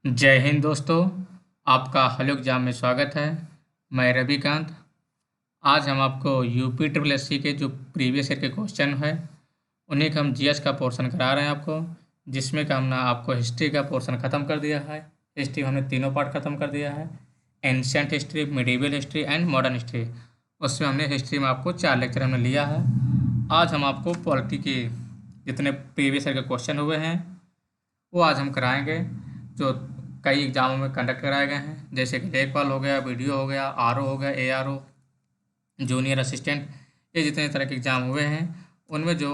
जय हिंद दोस्तों। आपका हल एग्जाम में स्वागत है। मैं रविकांत। आज हम आपको यूपी ट्रिपल एस सी के जो प्रीवियस ईयर के क्वेश्चन है उन्हीं का हम जीएस का पोर्शन करा रहे हैं आपको, जिसमें का हमने आपको हिस्ट्री का पोर्शन ख़त्म कर दिया है। हिस्ट्री हमने तीनों पार्ट ख़त्म कर दिया है, ancient history, medieval history and modern history. उसमें हमने हिस्ट्री में आपको 4 लेक्चर हमने लिया है। आज हम आपको पॉलिटी के जितने प्रीवियस ईयर के क्वेश्चन हुए हैं वो आज हम कराएंगे, जो कई एग्जामों में कंडक्ट कराए गए हैं, जैसे कि लेखपाल हो गया, वीडियो हो गया, आरओ हो गया, एआरओ, जूनियर असिस्टेंट। ये जितने तरह के एग्ज़ाम हुए हैं उनमें जो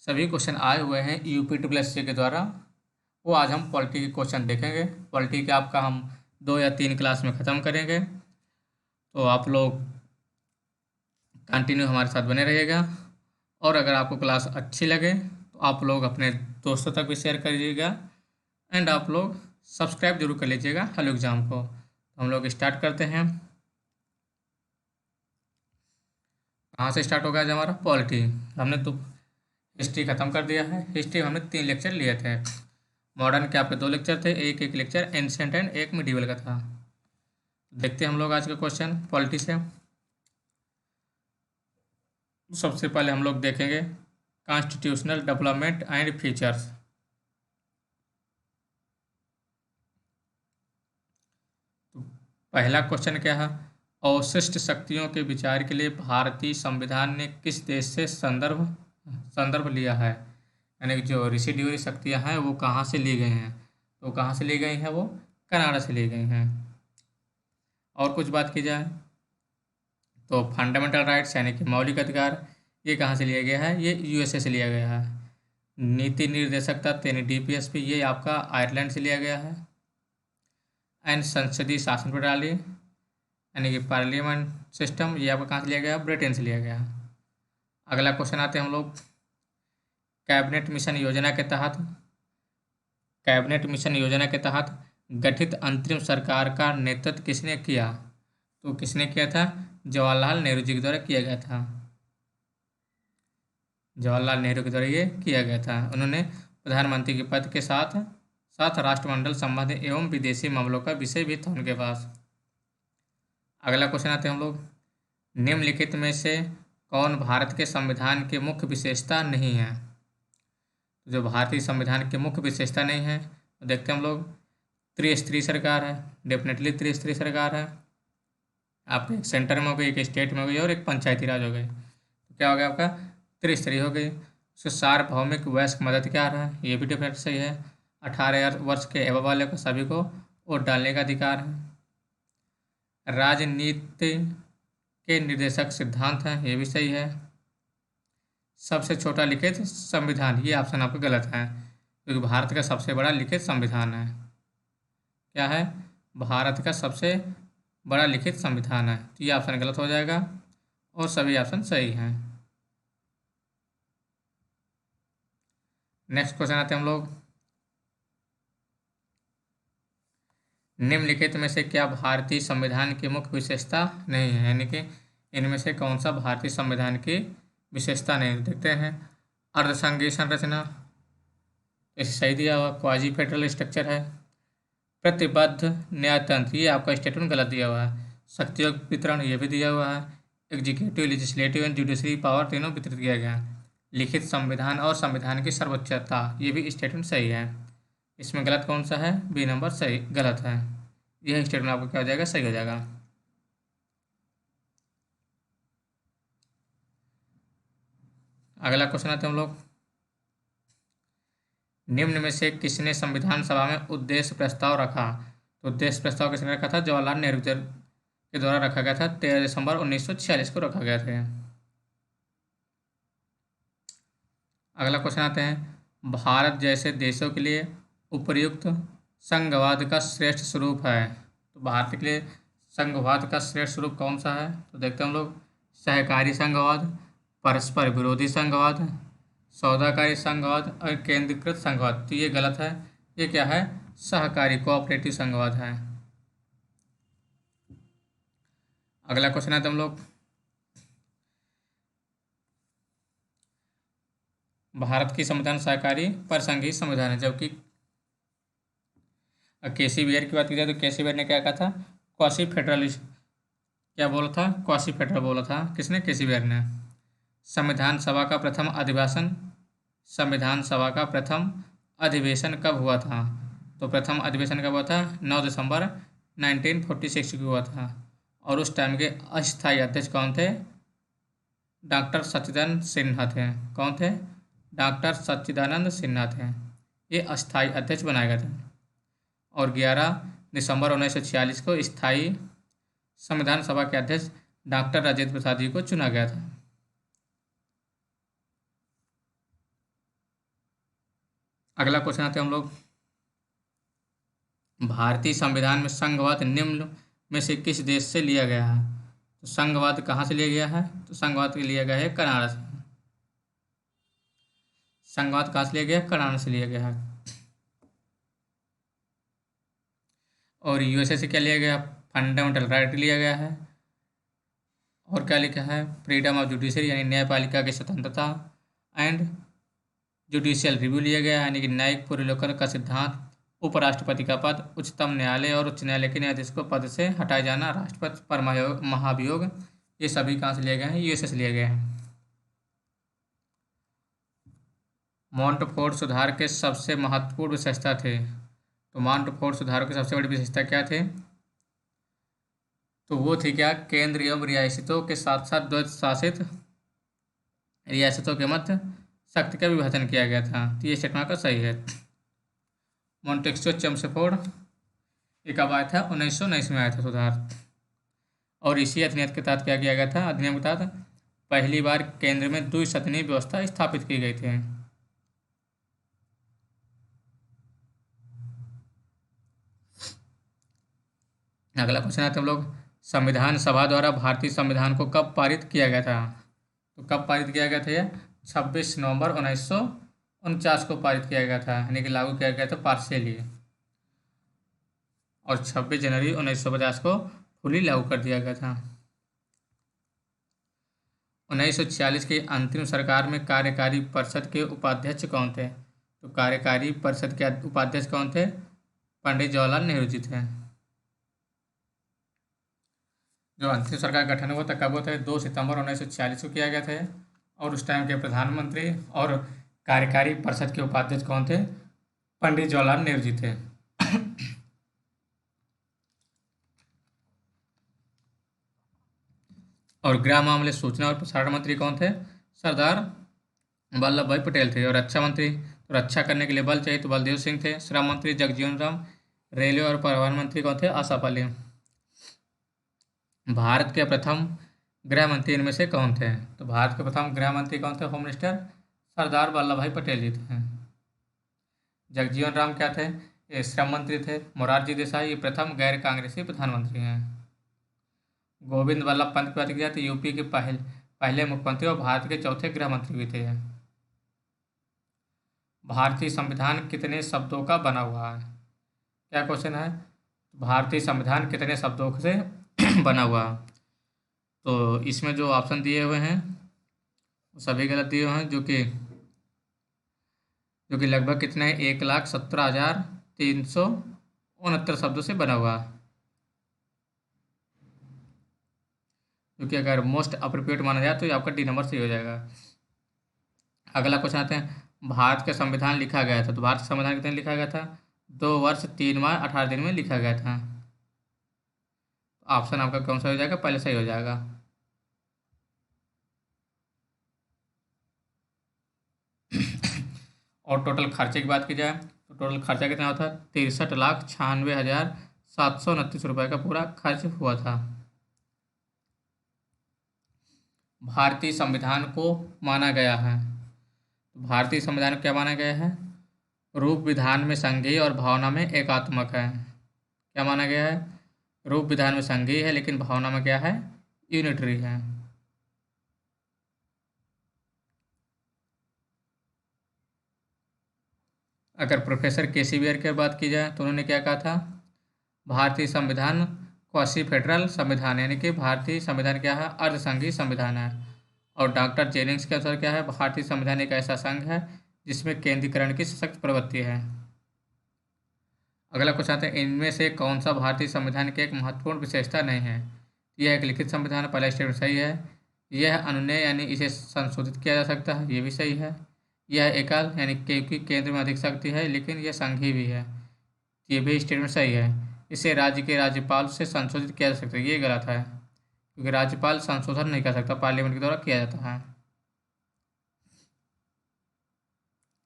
सभी क्वेश्चन आए हुए हैं यूपी ट्रिपल एस सी के द्वारा, वो आज हम पॉलिटी के क्वेश्चन देखेंगे। पॉलिटी के आपका हम 2 या 3 क्लास में ख़त्म करेंगे, तो आप लोग कंटिन्यू हमारे साथ बने रहिएगा। और अगर आपको क्लास अच्छी लगे तो आप लोग अपने दोस्तों तक भी शेयर करिएगा एंड आप लोग सब्सक्राइब जरूर कर लीजिएगा हेलो एग्ज़ाम को। तो हम लोग स्टार्ट करते हैं। कहाँ से स्टार्ट होगा आज हमारा पॉलिटी। हमने तो हिस्ट्री ख़त्म कर दिया है। हिस्ट्री हमने 3 लेक्चर लिए थे। मॉडर्न के आपके 2 लेक्चर थे, एक लेक्चर एंशिएंट एंड एक मिडीवल का था। देखते हैं हम लोग आज का क्वेश्चन पॉलिटी से। सबसे पहले हम लोग देखेंगे कॉन्स्टिट्यूशनल डेवलपमेंट एंड फीचर्स। तो पहला क्वेश्चन क्या है, अवशिष्ट शक्तियों के विचार के लिए भारतीय संविधान ने किस देश से संदर्भ लिया है। यानी कि जो रिसिड्यूअरी शक्तियां हैं वो कहाँ से ली गई हैं, तो कहाँ से ली गई हैं, वो कनाडा से ली गई हैं। और कुछ बात की जाए तो फंडामेंटल राइट्स यानी कि मौलिक अधिकार, ये कहाँ से लिया गया है, ये यूएसए से लिया गया है। नीति निर्देशक तत्व यानी डीपीएसपी, ये आपका आयरलैंड से लिया गया है। एंड संसदीय शासन प्रणाली यानी कि पार्लियामेंट सिस्टम, ये आपका कहाँ से लिया गया, ब्रिटेन से लिया गया। अगला क्वेश्चन आते हैं हम लोग कैबिनेट मिशन योजना के तहत। कैबिनेट मिशन योजना के तहत गठित अंतरिम सरकार का नेतृत्व किसने किया, तो किसने किया था, जवाहरलाल नेहरू जी के द्वारा किया गया था। जवाहरलाल नेहरू के द्वारा ये किया गया था। उन्होंने प्रधानमंत्री के पद के साथ साथ राष्ट्रमंडल संबंध एवं विदेशी मामलों का विषय भी था उनके पास। अगला क्वेश्चन आते हैं हम लोग निम्नलिखित में से कौन भारत के संविधान की मुख्य विशेषता नहीं है। जो भारतीय संविधान की मुख्य विशेषता नहीं है, तो देखते हैं हम लोग त्रिस्तरीय सरकार है। डेफिनेटली त्रिस्तरीय सरकार है। आपके एक सेंटर में हो गई, एक स्टेट में हो गई और एक पंचायती राज हो गई, तो क्या हो गया आपका त्रिस्तरीय हो गई। उसके सार्वभौमिक वयस्क मदद क्या रहा है, ये भी डेफिनेट सही है। 18 वर्ष के एवं वाले को सभी को वोट डालने का अधिकार है। राजनीति के निर्देशक सिद्धांत हैं, ये भी सही है। सबसे छोटा लिखित संविधान, ये ऑप्शन आपका गलत है, क्योंकि भारत का सबसे बड़ा लिखित संविधान है। क्या है, भारत का सबसे बड़ा लिखित संविधान है, तो ये ऑप्शन गलत हो जाएगा और सभी ऑप्शन सही हैं। नेक्स्ट क्वेश्चन आते हैं हम लोग निम्नलिखित में से क्या भारतीय संविधान की मुख्य विशेषता नहीं है, यानी कि इनमें से कौन सा भारतीय संविधान की विशेषता नहीं। देखते हैं अर्धसंघीय संरचना, इसे सही दिया हुआ। क्वाजी फेडरल स्ट्रक्चर है। प्रतिबद्ध न्यायतंत्र, ये आपका स्टेटमेंट गलत दिया हुआ है। शक्तियों का वितरण, ये भी दिया हुआ है। Executive, legislative and judiciary power तीनों वितरित किया गया। लिखित संविधान और संविधान की सर्वोच्चता, ये भी स्टेटमेंट सही है। इसमें गलत कौन सा है, बी नंबर सही गलत है। यह स्टेटमेंट आपको क्या हो जाएगा, सही हो जाएगा। अगला क्वेश्चन आते हैं हम लोग निम्न में से किसने संविधान सभा में उद्देश्य प्रस्ताव रखा। तो उद्देश्य प्रस्ताव किसने रखा था, जवाहरलाल नेहरू के द्वारा रखा गया था। 13 दिसंबर 1946 को रखा गया था। अगला क्वेश्चन आते हैं भारत जैसे देशों के लिए उपयुक्त संघवाद का श्रेष्ठ स्वरूप है। तो भारत के लिए संघवाद का श्रेष्ठ स्वरूप कौन सा है, तो देखते हैं हम लोग सहकारी संघवाद, परस्पर विरोधी संघवाद, सौदाकारी संघवाद और केंद्रीकृत संघवाद। तो ये गलत है, ये क्या है, सहकारी कोऑपरेटिव संघवाद है। अगला क्वेश्चन आता है हम लोग भारत की संविधान सहकारी पर संघीय संविधान है, जबकि केसी बियर की बात की जाए तो केसी बियर ने क्या कहा था, क्वासी फेडरलिस्ट, क्या बोला था, क्वासी फेडरल बोला था, किसने, केसी बियर ने। संविधान सभा का प्रथम अधिवेशन, संविधान सभा का प्रथम अधिवेशन कब हुआ था? तो प्रथम अधिवेशन कब हुआ था? 9 दिसंबर 1946 को हुआ था। और उस टाइम के अस्थायी अध्यक्ष कौन थे? डॉक्टर सच्चिदानंद सिन्हा थे। कौन थे? डॉक्टर सच्चिदानंद सिन्हा थे। ये अस्थायी अध्यक्ष बनाए गए थे। और 11 दिसंबर 1946 को स्थायी संविधान सभा के अध्यक्ष डॉक्टर राजेंद्र प्रसाद जी को चुना गया था। अगला क्वेश्चन आते हैं हम लोग, भारतीय संविधान में संघवाद निम्न में से किस देश से लिया गया है? तो संघवाद कहाँ से लिया गया है? तो संघवाद लिया गया है कनाडा से। संघवाद कहाँ से लिया गया है? कनाडा से लिया गया है। और यूएसए से क्या लिया गया? फंडामेंटल राइट लिया गया है। और क्या लिखा है? फ्रीडम ऑफ जुडिशरी यानी न्यायपालिका की स्वतंत्रता, एंड जुडिशियल रिव्यू लिया गया है यानी कि न्यायिक पुनर्विलोकन का सिद्धांत, उपराष्ट्रपति का पद, उच्चतम न्यायालय और उच्च न्यायालय के न्यायाधीश को पद से हटाए जाना, राष्ट्रपति पर महाभियोग, ये सभी कहाँ से लिए गए हैं? यूएसए से लिए गए हैं। मॉन्टफोर्ट सुधार के सबसे महत्वपूर्ण विशेषता थे, तो मॉन्टफोर्ट सुधारों की सबसे बड़ी विशेषता क्या थे? तो वो थी क्या? केंद्र एवं रियासतों के साथ साथ द्वैत शासित रियासतों के मध्य शक्ति का विभाजन किया गया था। तो ये स्टेटमेंट का सही है। मॉन्टेक्सो चेम्सफोर्ड ये कब आया था? 1919 में आया था सुधार। और इसी अधिनियम के तहत क्या किया गया था? अधिनियम के तहत पहली बार केंद्र में द्विसदनीय व्यवस्था स्थापित की गई थी। अगला क्वेश्चन आता है हम लोग, संविधान सभा द्वारा भारतीय संविधान को कब पारित किया गया था? तो कब पारित किया गया था? ये 26 नवंबर 1949 को पारित किया गया था, यानी कि लागू किया गया था पार्शियली। और 26 जनवरी 1950 को फुली लागू कर दिया गया था। 1946 की अंतिम सरकार में कार्यकारी परिषद के उपाध्यक्ष कौन थे? तो कार्यकारी परिषद के उपाध्यक्ष कौन थे? पंडित जवाहरलाल नेहरू जी थे। जो अंतिम सरकार का गठन हुआ था कब हुआ था? 2 सितंबर 1946 को किया गया था। और उस टाइम के प्रधानमंत्री और कार्यकारी परिषद के उपाध्यक्ष कौन थे? पंडित जवाहरलाल नेहरू जी थे। और गृह मामले, सूचना और प्रसारण मंत्री कौन थे? सरदार वल्लभ भाई पटेल थे। और रक्षा मंत्री, तो रक्षा करने के लिए बल चाहिए तो बलदेव सिंह थे। श्रम मंत्री जगजीवन राम। रेलवे और परिवहन मंत्री कौन थे? आशा पाली। भारत के प्रथम गृह मंत्री इनमें से कौन थे? तो भारत के प्रथम गृह मंत्री कौन थे? होम मिनिस्टर सरदार वल्लभ भाई पटेल जी थे। जगजीवन राम क्या थे? ये श्रम मंत्री थे। मोरारजी देसाई ये प्रथम गैर कांग्रेसी प्रधानमंत्री हैं। गोविंद वल्लभ पंत की बात की जाए तो यूपी के पहले मुख्यमंत्री और भारत के चौथे गृह मंत्री भी थे। भारतीय संविधान कितने शब्दों का बना हुआ है? क्या क्वेश्चन है? भारतीय संविधान कितने शब्दों से बना हुआ? तो इसमें जो ऑप्शन दिए हुए हैं वो सभी गलत दिए हुए हैं, जो कि लगभग कितने? 1,17,369 शब्दों से बना हुआ है, जो कि अगर मोस्ट अप्रोप्रिएट माना जाए तो ये आपका डी नंबर सही हो जाएगा। अगला क्वेश्चन आते हैं, भारत का संविधान लिखा गया था, तो भारत का संविधान कितने लिखा गया था? 2 वर्ष 3 माह 18 दिन में लिखा गया था। ऑप्शन आपका कौन सा हो जाएगा? पहले सही हो जाएगा। और टोटल खर्चे की बात की जाए तो टोटल खर्चा कितना होता है? 63,96,729 रुपये का पूरा खर्च हुआ था। भारतीय संविधान को माना गया है, तो भारतीय संविधान को क्या माना गया है? रूप विधान में संघीय और भावना में एकात्मक है। क्या माना गया है? रूप विधान में संघीय है लेकिन भावना में क्या है? यूनिटरी है। अगर प्रोफेसर केसी बियर की बात की जाए तो उन्होंने क्या कहा था? भारतीय संविधान क्वासी फेडरल संविधान, यानी कि भारतीय संविधान क्या है? अर्ध संघीय संविधान है। और डॉक्टर जेनिंग्स के अनुसार क्या है? भारतीय संविधान एक ऐसा संघ है जिसमें केंद्रीकरण की सशक्त प्रवृत्ति है। अगला क्वेश्चन आता है, इनमें से कौन सा भारतीय संविधान की एक महत्वपूर्ण विशेषता नहीं है? यह एक लिखित संविधान, पहला स्टेटमेंट सही है। यह अनुनय यानी इसे संशोधित किया जा सकता है, ये भी सही है। यह एकल यानी क्योंकि केंद्र में अधिक शक्ति है लेकिन यह संघीय भी है, ये भी स्टेटमेंट सही है। इसे राज्य के राज्यपाल से संशोधित किया जा सकता है, ये गलत है क्योंकि राज्यपाल संशोधन नहीं कर सकता, पार्लियामेंट के द्वारा किया जाता है।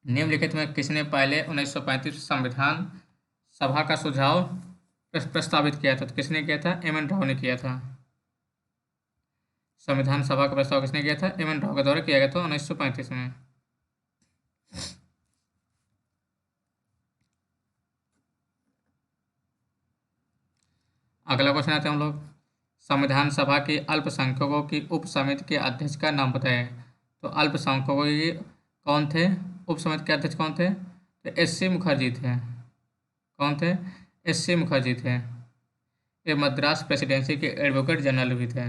निम्नलिखित में किसने पहले 1935 संविधान सभा का सुझाव प्रस्तावित किया था? तो किसने किया था? एम एन राव ने किया था। संविधान सभा का प्रस्ताव किसने किया था? एम एन राव के द्वारा किया गया था 1935 में। अगला क्वेश्चन आता है हम लोग, संविधान सभा की अल्पसंख्यकों की उप समिति के अध्यक्ष का नाम बताएं। तो अल्पसंख्यकों के कौन थे? उप समिति के अध्यक्ष कौन थे? तो एस सी मुखर्जी थे। कौन थे? एस सी मुखर्जी थे। ये मद्रास प्रेसिडेंसी के एडवोकेट जनरल भी थे।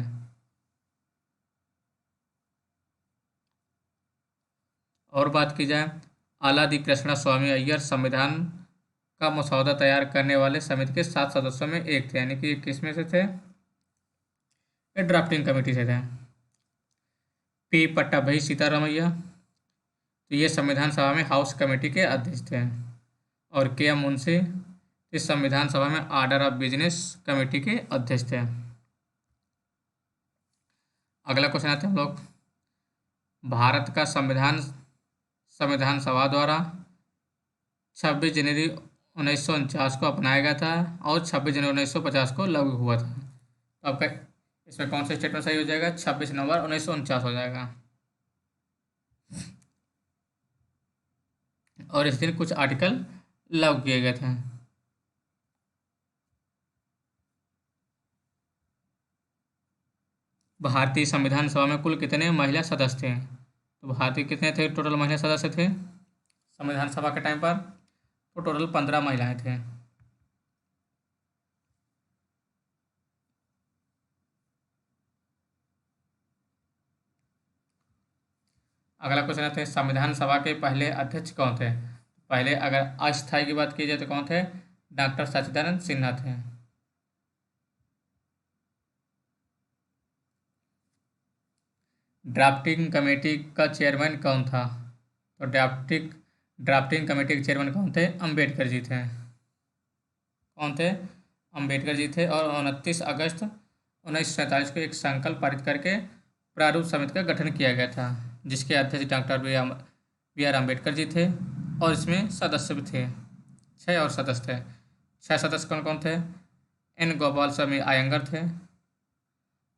और बात की जाए, आलादी कृष्णा स्वामी अय्यर संविधान का मसौदा तैयार करने वाले समिति के 7 सदस्यों में एक थे, यानी कि किस में से थे? ये ड्राफ्टिंग कमेटी से थे। पी पट्टाभी सीतारामैया, तो ये संविधान सभा में हाउस कमेटी के अध्यक्ष थे। और के एम मुंशी इस संविधान सभा में ऑर्डर ऑफ बिजनेस कमेटी के अध्यक्ष थे। अगला क्वेश्चन आते हैं हम लोग, भारत का संविधान सभा द्वारा 26 जनवरी 1949 को अपनाया गया था और 26 जनवरी 1950 को लागू हुआ था। तो आपका इसमें कौन सा स्टेटमेंट सही हो जाएगा? 26 नवंबर 1949 हो जाएगा। और इस दिन कुछ आर्टिकल लागू किए गए थे। भारतीय संविधान सभा में कुल कितने महिला सदस्य थे? तो भारतीय कितने थे टोटल महिला सदस्य थे संविधान सभा के टाइम पर? तो टोटल 15 महिलाएं थे। अगला क्वेश्चन आते हैं, संविधान सभा के पहले अध्यक्ष कौन थे? पहले अगर अस्थायी की बात की जाए तो कौन थे? डॉक्टर सच्चिदानंद सिन्हा थे। ड्राफ्टिंग कमेटी का चेयरमैन कौन था? तो ड्राफ्टिंग कमेटी के चेयरमैन कौन थे? अंबेडकर जी थे। कौन थे? अंबेडकर जी थे। और 29 अगस्त 1947 को एक संकल्प पारित करके प्रारूप समिति का गठन किया गया था, जिसके अध्यक्ष doctor B are Ambedkar ji थे। और इसमें सदस्य भी थे, 6 और सदस्य थे। 6 सदस्य कौन कौन थे? एन गोपाल स्वामी अयंगर थे,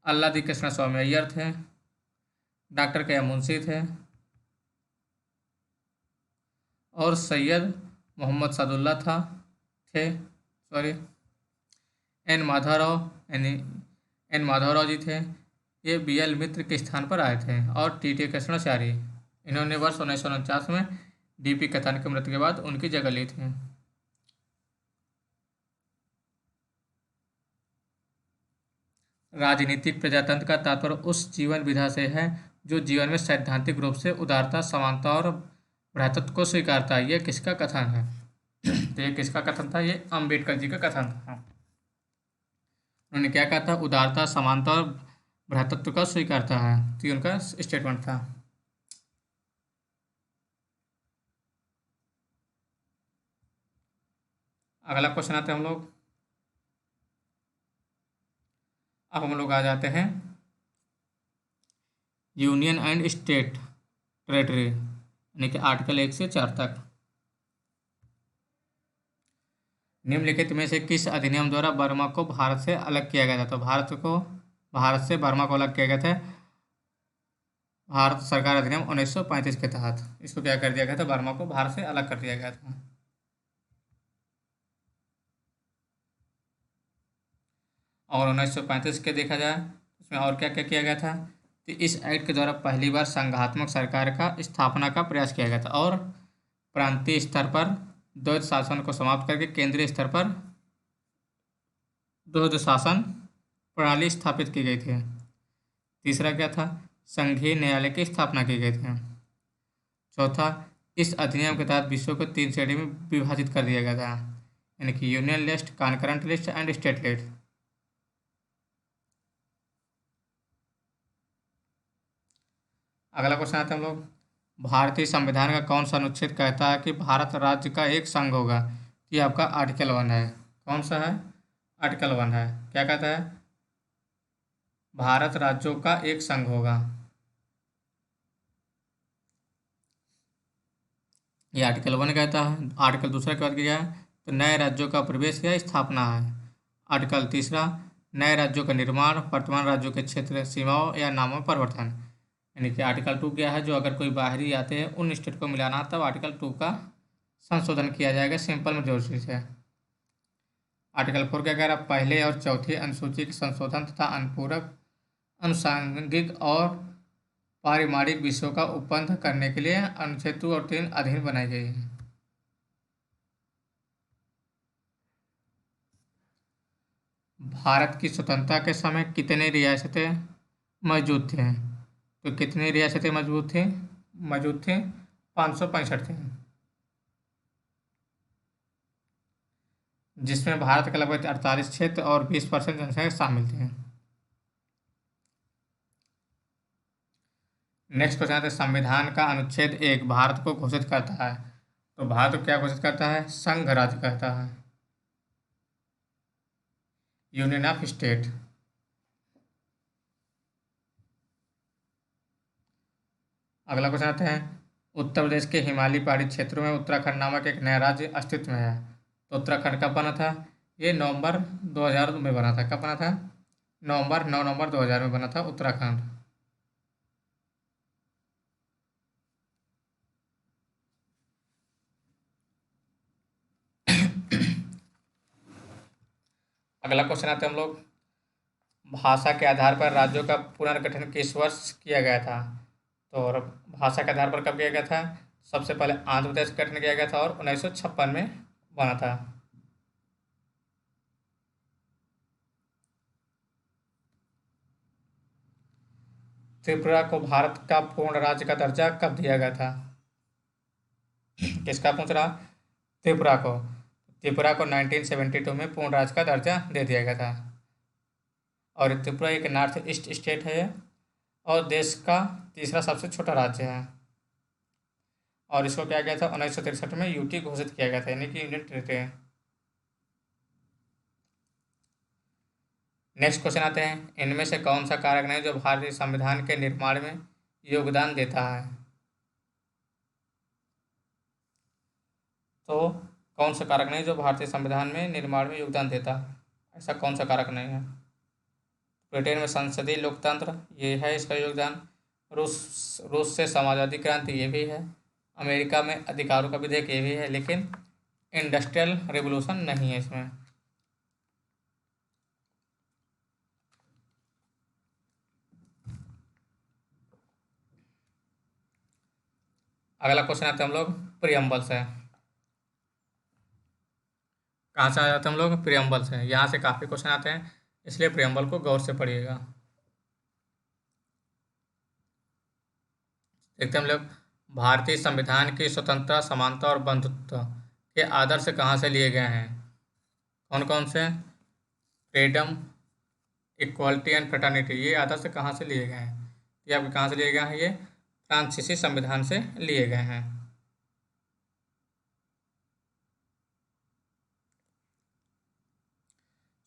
आलादी कृष्ण स्वामी अय्यर थे, डॉक्टर के एम मुंशी थे और सैयद मोहम्मद सादुल्ला थे। एन माधवराव जी थे। ये बी एल मित्र के स्थान पर आए थे। और टी टी कृष्णाचार्य, इन्होंने वर्ष 1949 में डी पी कतान की मृत्यु के बाद उनकी जगह ली थी। राजनीतिक प्रजातंत्र का तात्पर्य उस जीवन विधा से है जो जीवन में सैद्धांतिक रूप से उदारता, समानता और भ्रातृत्व को स्वीकारता है। यह किसका कथन है? तो ये किसका कथन था? ये अंबेडकर जी का कथन था। उन्होंने क्या कहा था? उदारता, समानता और भ्रातृत्व का स्वीकारता है, तो ये उनका स्टेटमेंट था। अगला क्वेश्चन आते हैं हम लोग, अब हम लोग आ जाते हैं यूनियन एंड स्टेट टेरेटरी, यानी कि आर्टिकल 1 से 4 तक। निम्नलिखित में से किस अधिनियम द्वारा बर्मा को भारत से अलग किया गया था? तो भारत से बर्मा को अलग किया गया था भारत सरकार अधिनियम 1935 के तहत। इसको क्या कर दिया गया था? बर्मा को भारत से अलग कर दिया गया था। और 1935 के देखा जाए उसमें और क्या क्या किया गया था? तो इस एक्ट के द्वारा पहली बार संघात्मक सरकार का स्थापना का प्रयास किया गया था और प्रांतीय स्तर पर द्वैध शासन को समाप्त करके केंद्रीय स्तर पर द्वैध शासन प्रणाली स्थापित की गई थी। तीसरा क्या था? संघीय न्यायालय की स्थापना की गई थी। चौथा, इस अधिनियम के तहत विश्व को 3 श्रेणी में विभाजित कर दिया गया था, यानी कि union list, concurrent list and state list. अगला क्वेश्चन आता है हम लोग, भारतीय संविधान का कौन सा अनुच्छेद कहता है कि भारत राज्य का एक संघ होगा? ये आपका आर्टिकल 1 है। कौन सा है? आर्टिकल 1 है। क्या कहता है? भारत राज्यों का एक संघ होगा। ये आर्टिकल 1 कहता है। आर्टिकल 2 की बात की जाए तो नए राज्यों का प्रवेश या स्थापना है। आर्टिकल 3 नए राज्यों का निर्माण, वर्तमान राज्यों के क्षेत्र, सीमाओं या नामों में परिवर्तन। यानी कि आर्टिकल 2 क्या है? जो अगर कोई बाहरी आते हैं उन स्टेट को मिलाना, तब आर्टिकल 2 का संशोधन किया जाएगा। सिंपल मेजोरिटी से। आर्टिकल 4 क्या कह रहा है? पहले और चौथी अनुसूची के संशोधन तथा अनुपूरक, अनुषांगिक और पारिमाणिक विषयों का उपबंध करने के लिए अनुच्छेद 2 और 3 अधीन बनाई गई है। भारत की स्वतंत्रता के समय कितनी रियासतें मौजूद थी? तो कितनी रियासतें मौजूद थी 565 थी, जिसमें भारत के लगभग 48 क्षेत्र और 20% जनसंख्या शामिल थी। नेक्स्ट क्वेश्चन आता है, संविधान का अनुच्छेद 1 भारत को घोषित करता है। तो भारत को क्या घोषित करता है? संघ राज्य कहता है, यूनियन ऑफ स्टेट। अगला क्वेश्चन आता है, उत्तर प्रदेश के हिमालयी पहाड़ी क्षेत्रों में उत्तराखंड नामक एक नया राज्य अस्तित्व में है। तो उत्तराखंड कब बना था? ये नवंबर 2000 में बना था। कब बना था? 9 नवंबर 2000 में बना था उत्तराखंड। अगला क्वेश्चन आते हैं हम लोग, भाषा के आधार पर राज्यों का पुनर्गठन किस वर्ष किया गया था? तो भाषा के आधार पर कब किया गया था? सबसे पहले आंध्र प्रदेश का गठन किया गया था और 1956 में बना था। त्रिपुरा को भारत का पूर्ण राज्य का दर्जा कब दिया गया था? किसका पूछ रहा? त्रिपुरा को 1972 में पूर्ण राज्य का दर्जा दे दिया गया था। और त्रिपुरा एक नॉर्थ ईस्ट स्टेट है और देश का तीसरा सबसे छोटा राज्य है। और इसको क्या किया था? 1963 में यूटी घोषित किया गया था, यानी कि यूनियन टेरिटरी। नेक्स्ट क्वेश्चन आते हैं, इनमें से कौन सा कारक नहीं जो भारतीय संविधान के निर्माण में योगदान देता है? तो कौन सा कारक नहीं जो भारतीय संविधान में निर्माण में योगदान देता है? ऐसा कौन सा कारक नहीं है? ब्रिटेन में संसदीय लोकतंत्र, ये है इसका योगदान। रूस से समाजवादी क्रांति, ये भी है। अमेरिका में अधिकारों का विधेयक, ये भी है। लेकिन इंडस्ट्रियल रिवोल्यूशन नहीं है इसमें। अगला क्वेश्चन आते हैं हम लोग प्रियम्बल से। कहाँ से आ जाते हैं हम लोग? प्रियम्बल से। यहाँ से काफ़ी क्वेश्चन आते हैं, इसलिए प्रियम्बल को गौर से पढ़िएगा। देखते हैं हम लोग, भारतीय संविधान की स्वतंत्रता, समानता और बंधुत्व के आदर्श कहाँ से लिए गए हैं? कौन कौन से? फ्रीडम, इक्वालिटी एंड फ्रेटर्निटी, ये आदर्श कहाँ से लिए गए हैं? ये आपके कहाँ से लिए गए हैं? ये फ्रांसीसी संविधान से लिए गए हैं।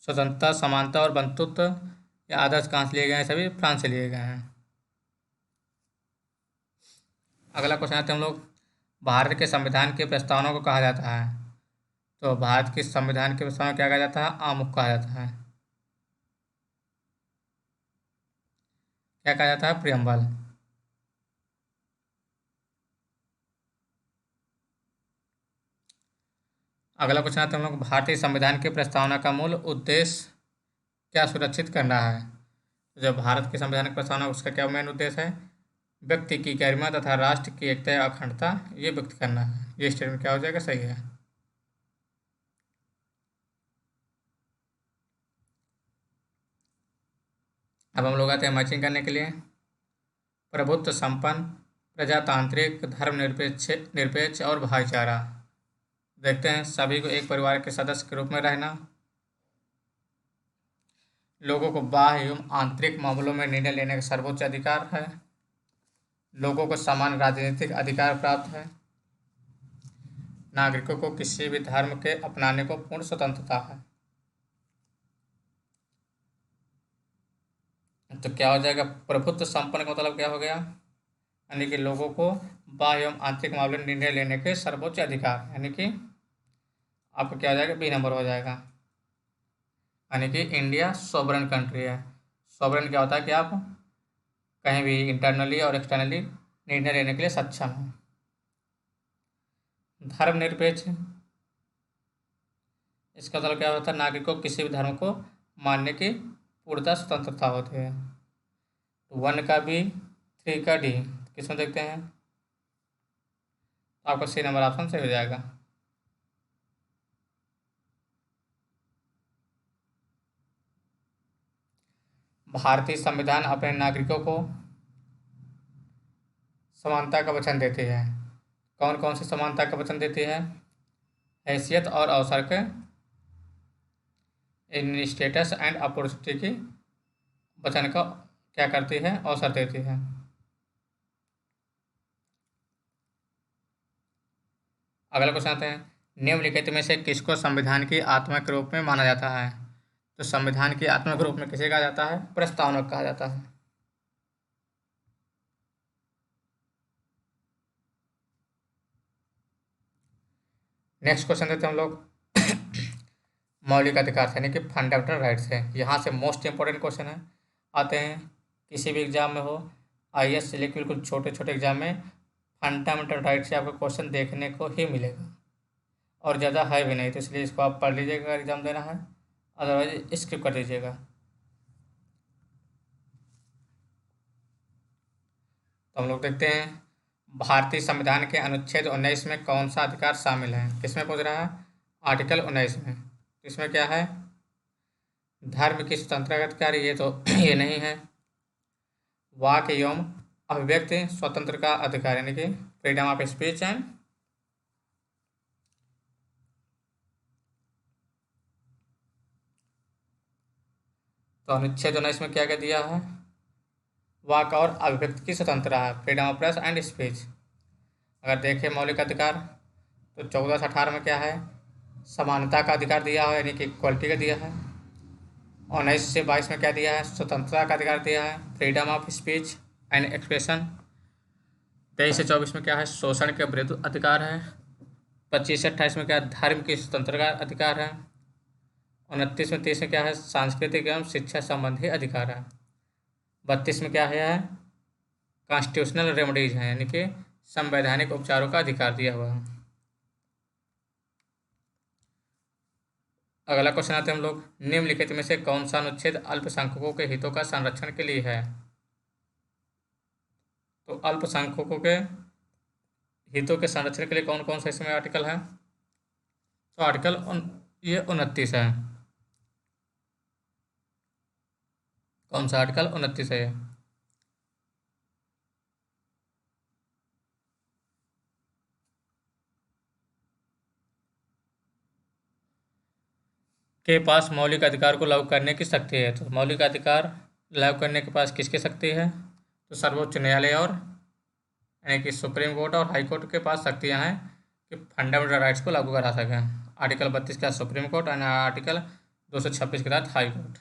स्वतंत्रता, समानता और बंधुत्व ये आदर्श कहाँ से लिए गए हैं? सभी फ्रांस से लिए गए हैं। अगला क्वेश्चन आते हैं हम लोग, भारत के संविधान की प्रस्तावना को कहा जाता है। तो भारत के संविधान की प्रस्तावना क्या कहा जाता है? आमुख कहा जाता है। क्या कहा जाता है? प्रियम्बल। अगला क्वेश्चन आता है हम लोग, भारतीय संविधान की प्रस्तावना का मूल उद्देश्य क्या सुरक्षित करना है? तो जब भारत के संविधान की प्रस्तावना, उसका क्या मेन उद्देश्य है? व्यक्ति की गरिमा तथा राष्ट्र की एकता या अखंडता ये व्यक्त करना है। ये स्टेटमेंट क्या हो जाएगा? सही है। अब हम लोग आते हैं मैचिंग करने के लिए। प्रभुत्व संपन्न, प्रजातांत्रिक, धर्मनिरपेक्ष निरपेक्ष और भाईचारा। देखते हैं, सभी को एक परिवार के सदस्य के रूप में रहना, लोगों को बाह्य एवं आंतरिक मामलों में निर्णय लेने का सर्वोच्च अधिकार है, लोगों को समान राजनीतिक अधिकार प्राप्त है, नागरिकों को किसी भी धर्म के अपनाने को पूर्ण स्वतंत्रता है। तो क्या हो जाएगा, प्रभुत्व संपन्न का मतलब क्या हो गया, यानी कि लोगों को बाह्य एवं आंतरिक मामले में निर्णय लेने के सर्वोच्च अधिकार, यानी कि आपका क्या हो जाएगा, बी नंबर हो जाएगा। यानी कि इंडिया सॉवरेन कंट्री है। सॉवरेन क्या होता है कि आप कहीं भी इंटरनली और एक्सटर्नली निर्णय लेने के लिए सक्षम हैं। धर्मनिरपेक्ष, इसका मतलब क्या होता है, नागरिकों को किसी भी धर्म को मानने की पूर्णतः स्वतंत्रता होती है। 1 का बी, 3 का डी, किसमें देखते हैं, तो आपका सी नंबर ऑप्शन सही हो जाएगा। भारतीय संविधान अपने नागरिकों को समानता का वचन देती है। कौन कौन सी समानता का वचन देती है, हैसियत और अवसर के, इन स्टेटस एंड अपॉर्चुनिटी की वचन का क्या करती है, अवसर देती है। अगला क्वेश्चन आते हैं, निम्नलिखित में से किसको संविधान की आत्मा के रूप में माना जाता है। तो संविधान की आत्मा के रूप में किसे कहा जाता है, प्रस्तावना कहा जाता है। नेक्स्ट क्वेश्चन देते हैं हम लोग, मौलिक अधिकार यानी कि फंडामेंटल राइट्स है। यहाँ से मोस्ट इंपॉर्टेंट क्वेश्चन है, आते हैं किसी भी एग्जाम में हो, आईएएस से लेकर बिल्कुल छोटे छोटे एग्जाम में फंडामेंटल राइट से आपको क्वेश्चन देखने को ही मिलेगा, और ज़्यादा है भी नहीं, तो इसलिए इसको आप पढ़ लीजिएगा अगर एग्जाम देना है, अदरवाइज स्किप कर दीजिएगा। तो हम लोग देखते हैं, भारतीय संविधान के अनुच्छेद 19 में कौन सा अधिकार शामिल है, किसमें पूछ रहा है, आर्टिकल 19 में। तो इसमें क्या है, धर्म की स्वतंत्रता का अधिकार, ये तो ये नहीं है। वाक एवं अभिव्यक्ति स्वतंत्र का अधिकार, यानी कि फ्रीडम ऑफ स्पीच एंड, तो अनुच्छेद 19 में क्या क्या दिया है, वाक और अभिव्यक्ति की स्वतंत्रता है, freedom of press and speech. अगर देखें मौलिक अधिकार, तो 14 से 18 में क्या है, समानता का अधिकार दिया है, यानी कि इक्वलिटी का दिया है। 19 से 22 में क्या दिया है, स्वतंत्रता का अधिकार दिया है, freedom of speech and expression. 23 से 24 में क्या है, शोषण के विरुद्ध अधिकार है। 25 से 28 में क्या है, धर्म की स्वतंत्रता का अधिकार है। 29 में 30 में क्या है, सांस्कृतिक एवं शिक्षा संबंधी अधिकार है। 32 में क्या है, कॉन्स्टिट्यूशनल रेमेडीज हैं, यानी कि संवैधानिक उपचारों का अधिकार दिया हुआ है। अगला क्वेश्चन आते हैं हम लोग, निम्नलिखित में से कौन सा अनुच्छेद अल्पसंख्यकों के हितों का संरक्षण के लिए है। तो अल्पसंख्यकों के हितों के संरक्षण के लिए कौन कौन सा इसमें आर्टिकल है, तो आर्टिकल ये 29 है। कौन सा आर्टिकल, 29 है ये। के पास मौलिक अधिकार को लागू करने की शक्ति है। तो मौलिक अधिकार लागू करने के पास किसकी शक्ति है, तो सर्वोच्च न्यायालय और, यानी कि सुप्रीम कोर्ट और हाई कोर्ट के पास शक्तियां हैं कि फंडामेंटल राइट्स को लागू करा सकें। आर्टिकल 32 के तहत सुप्रीम कोर्ट और आर्टिकल 226 के तहत हाई कोर्ट।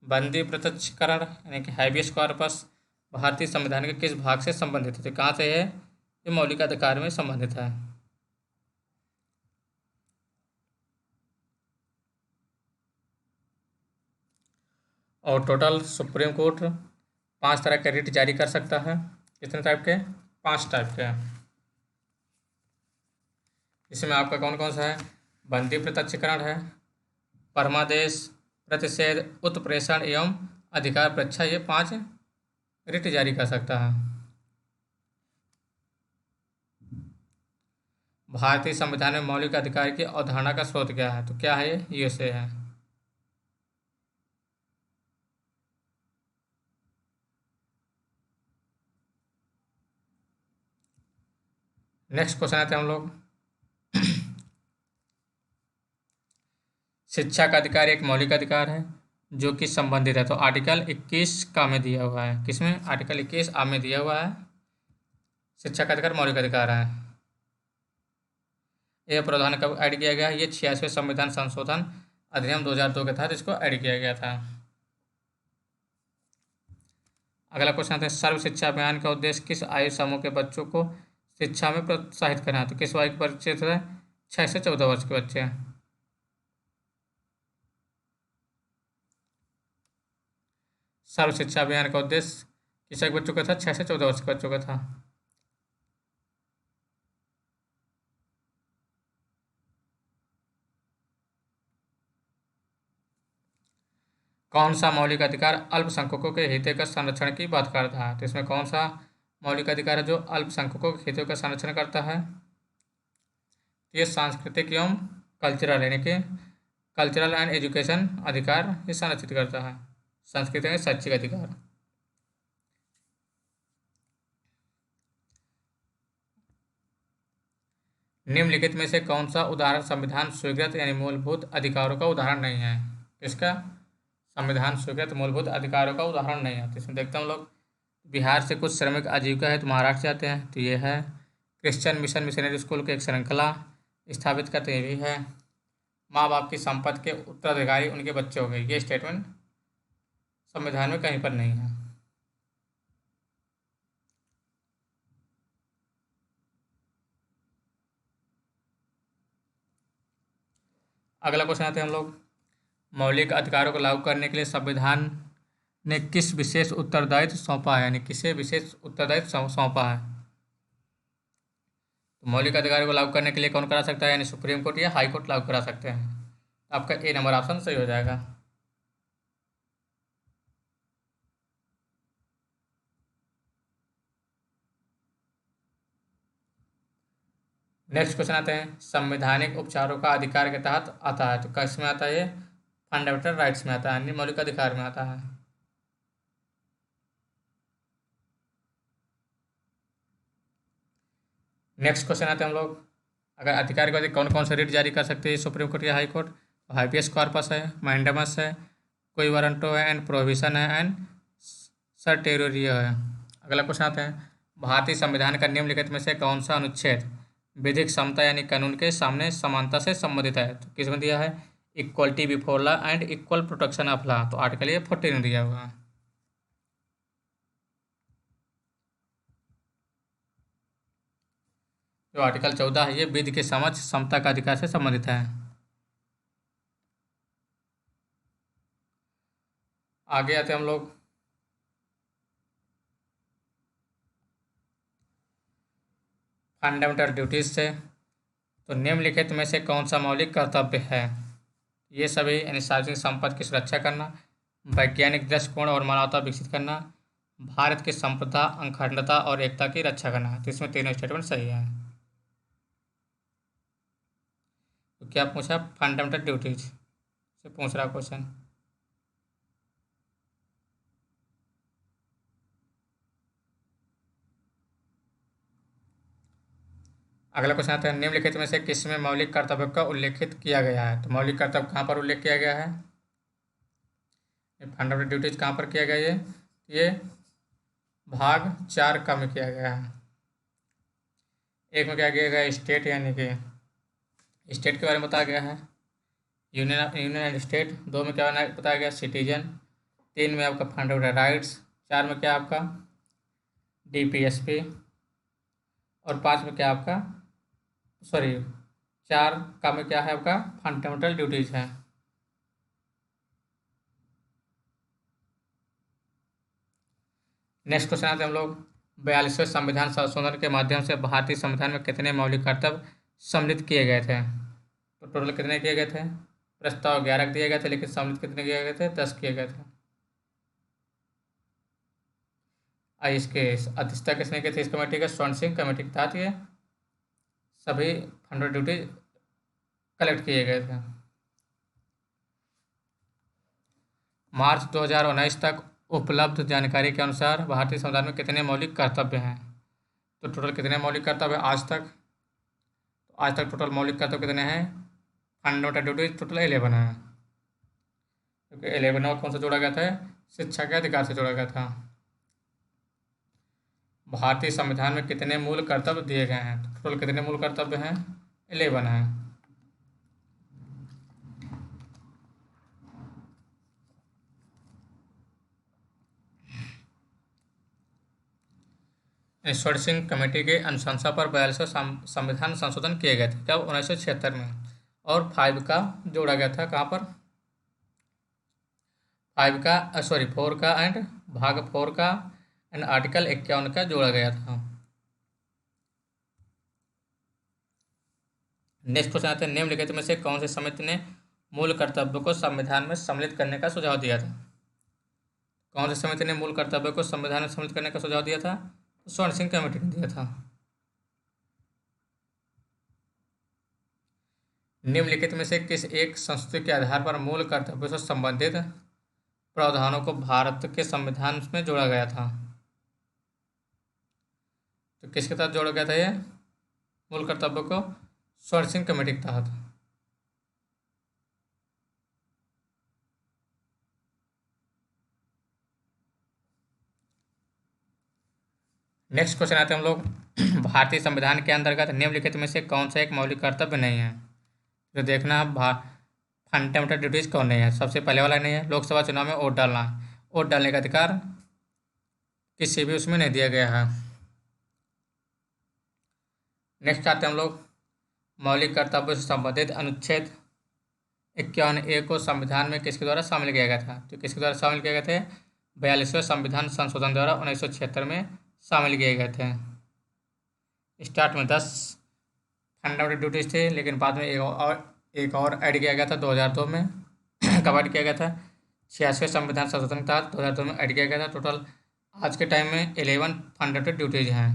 बंदी प्रत्यक्षीकरण, यानी कि हैबियस कॉर्पस, भारतीय संविधान के किस भाग से संबंधित है, तो कहाँ से है, ये मौलिक अधिकार में संबंधित है। और टोटल सुप्रीम कोर्ट 5 तरह के रिट जारी कर सकता है। कितने टाइप के, 5 टाइप के। इसमें आपका कौन कौन सा है, बंदी प्रत्यक्षीकरण है, परमादेश, प्रतिषेध, उत्प्रेषण एवं अधिकार परीक्षा, ये 5 रिट जारी कर सकता है। भारतीय संविधान में मौलिक अधिकार की अवधारणा का स्रोत क्या है, तो क्या है ये, यूएसए है। नेक्स्ट क्वेश्चन आते हैं हम लोग। शिक्षा का अधिकार एक मौलिक अधिकार है जो कि संबंधित है। तो आर्टिकल 21 का में दिया हुआ है, किसमें? आर्टिकल 21 आ में दिया हुआ है, शिक्षा का अधिकार मौलिक अधिकार है। यह प्रावधान कब ऐड किया गया है? ये 86वें संविधान संशोधन अधिनियम 2002 के तहत इसको ऐड किया गया था। अगला क्वेश्चन आता है, सर्व शिक्षा अभियान का उद्देश्य किस आयु समूह के बच्चों को शिक्षा में प्रोत्साहित करना है? तो किस आयु के बच्चे थे? 6 से 14 वर्ष के बच्चे। सर्व शिक्षा अभियान का उद्देश्य किस आयु के बच्चों का था? 6 से 14 वर्ष के बच्चों का था। कौन सा मौलिक अधिकार अल्पसंख्यकों के हितों का संरक्षण की बात करता है? तो इसमें कौन सा मौलिक अधिकार है जो अल्पसंख्यकों के हितों का संरक्षण करता है? ये सांस्कृतिक एवं कल्चरल यानी कि कल्चरल एंड एजुकेशन अधिकार ये संरक्षित करता है, सांस्कृतिक एवं शैक्षिक अधिकार। निम्नलिखित में से कौन सा उदाहरण संविधान स्वीकृत यानी मूलभूत अधिकारों का उदाहरण नहीं है? किसका? संविधान स्वीकृत मूलभूत अधिकारों का उदाहरण नहीं है। तो इसमें देखते हैं हम लोग, बिहार से कुछ श्रमिक आजीविका है तो महाराष्ट्र जाते हैं, तो ये है। क्रिश्चियन मिशन मिशनरी स्कूल की एक श्रृंखला स्थापित करते हैं, ये भी है। माँ बाप की संपत्ति के उत्तराधिकारी उनके बच्चे हो गए, ये स्टेटमेंट संविधान में कहीं पर नहीं है। अगला क्वेश्चन आते हैं हम लोग, मौलिक अधिकारों को लागू करने के लिए संविधान ने किस विशेष उत्तरदायित्व सौंपा है, यानी किसे विशेष उत्तरदायित्व सौंपा है? तो मौलिक अधिकारों को लागू करने के लिए कौन करा सकता है, यानी सुप्रीम कोर्ट या हाई कोर्ट लागू करा सकते हैं। तो आपका ए नंबर ऑप्शन सही हो जाएगा। नेक्स्ट क्वेश्चन आते हैं, संवैधानिक उपचारों का अधिकार के तहत आता है, तो किस में आता है? ये फंडामेंटल राइट्स में आता है, यानी मौलिक अधिकार में आता है। नेक्स्ट क्वेश्चन आते हैं हम लोग, अगर अधिकार के बाद कौन कौन से रिट जारी कर सकते हैं सुप्रीम कोर्ट या हाई कोर्ट? तो हाइबियस कॉर्पस है, मैंडेमस है, कोई वारंटो है, एंड प्रोहिबिशन है, एंड सर्टेरियो है। अगला क्वेश्चन आते हैं, भारतीय संविधान का निम्नलिखित में से कौन सा अनुच्छेद विधिक समता यानी कानून के सामने समानता से संबंधित है? तो किसमें दिया है? Equality before law and equal protection of law. तो आर्टिकल ये 14 में दिया हुआ है। जो आर्टिकल 14 है ये विधि के समझ समता का अधिकार से संबंधित है। आगे आते हैं हम लोग, फंडामेंटल ड्यूटीज से। तो निम्नलिखित में से कौन सा मौलिक कर्तव्य है? ये सभी यानी सार्वजनिक संपत्ति की सुरक्षा करना, वैज्ञानिक दृष्टिकोण और मानवता विकसित करना, भारत की संप्रभुता अखंडता और एकता की रक्षा करना। तो इसमें तीनों स्टेटमेंट सही है। तो क्या पूछा? फंडामेंटल ड्यूटीज से पूछ रहा क्वेश्चन। अगला क्वेश्चन आता है, निम्नलिखित में से किसमें मौलिक कर्तव्य का उल्लेखित किया गया है? तो मौलिक कर्तव्य कहाँ पर उल्लेख किया गया है? फंडामेंटल ड्यूटीज कहाँ पर किया गया? ये भाग 4 का में किया गया है। एक में क्या किया गया? स्टेट यानी कि स्टेट के बारे में बताया गया है, यूनियन एंड स्टेट। 2 में क्या बताया गया? सिटीजन। 3 में आपका फंडामेंटल राइट्स। 4 में क्या आपका? डीपीएसपी। और 5 में क्या आपका? सॉरी 4 का में क्या है आपका? फंडामेंटल ड्यूटीज है। नेक्स्ट क्वेश्चन आते हैं हम लोग, 42वें संविधान संशोधन के माध्यम से भारतीय संविधान में कितने मौलिक कर्तव्य सम्मिलित किए गए थे? तो टोटल कितने किए गए थे? प्रस्ताव 11 दिए गए थे, लेकिन सम्मिलित कितने किए गए थे? 10 किए गए थे। इसके अध्यक्षता किसने की थी इस कमेटी का? स्वर्ण सिंह कमेटी के तहत ये सभी फंड ड्यूटी कलेक्ट किए गए थे। मार्च 2019 तक उपलब्ध जानकारी के अनुसार भारतीय संविधान में कितने मौलिक कर्तव्य हैं? तो टोटल कितने मौलिक कर्तव्य आज तक? आज तक टोटल मौलिक कर्तव्य कितने हैं? फंडामेंटल ड्यूटीज टोटल 11 है, क्योंकि 11 कौन सा जोड़ा गया था? शिक्षा के अधिकार से जोड़ा गया था। भारतीय संविधान में कितने मूल कर्तव्य दिए गए हैं? टोटल कितने मूल कर्तव्य हैं? 11 हैं। इंश्योरेंसिंग कमेटी के अनुशंसा पर 42वें संविधान संशोधन किए गए थे, कब? 1976 में। और 5 का जोड़ा गया था कहाँ पर? 4 का एंड भाग 4 का एंड आर्टिकल 51 का जोड़ा गया था। नेक्स्ट क्वेश्चन आते हैं, निम्नलिखित में से कौन सी समिति ने मूल कर्तव्यों को संविधान में सम्मिलित करने का सुझाव दिया था? कौन सी समिति ने मूल कर्तव्यों को संविधान में सम्मिलित करने का सुझाव दिया था? स्वर्ण सिंह कमेटी ने दिया था। निम्नलिखित में से किस एक संस्तुति के आधार पर मूल कर्तव्यों से संबंधित प्रावधानों को भारत के संविधान में जोड़ा गया था? तो किसके तहत जोड़ा गया था ये मूल कर्तव्यों को? स्वर्ण सिंह कमेटी के तहत। नेक्स्ट क्वेश्चन आते हैं हम लोग, भारतीय संविधान के अंतर्गत निम्नलिखित में से कौन सा एक मौलिक कर्तव्य नहीं है? तो देखना, फंडामेंटल ड्यूटीज कौन नहीं है? सबसे पहले वाला नहीं है, लोकसभा चुनाव में वोट डालना। वोट डालने का अधिकार किसी भी उसमें नहीं दिया गया है। नेक्स्ट आते हैं हम लोग, मौलिक कर्तव्यों से संबंधित अनुच्छेद 51A को संविधान में किसके द्वारा शामिल किया गया था? तो किसके द्वारा शामिल किए गए थे? 42वें संविधान संशोधन द्वारा 1976 में शामिल किए गए थे। स्टार्ट में 10 फंडामेंटल ड्यूटीज थे, लेकिन बाद में एक और ऐड किया गया था 2002 में। कब ऐड किया गया था? 86वें संविधान संशोधन के तहत 2002 में ऐड किया गया था। टोटल आज के टाइम में 11 फंडामेंटल ड्यूटीज हैं।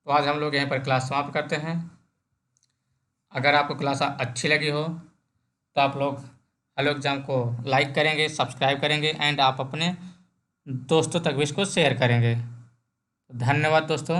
तो आज हम लोग यहीं पर क्लास समाप्त करते हैं। अगर आपको क्लास अच्छी लगी हो तो आप लोग हेलो एग्जाम को लाइक करेंगे, सब्सक्राइब करेंगे एंड आप अपने दोस्तों तक भी इसको शेयर करेंगे। धन्यवाद दोस्तों।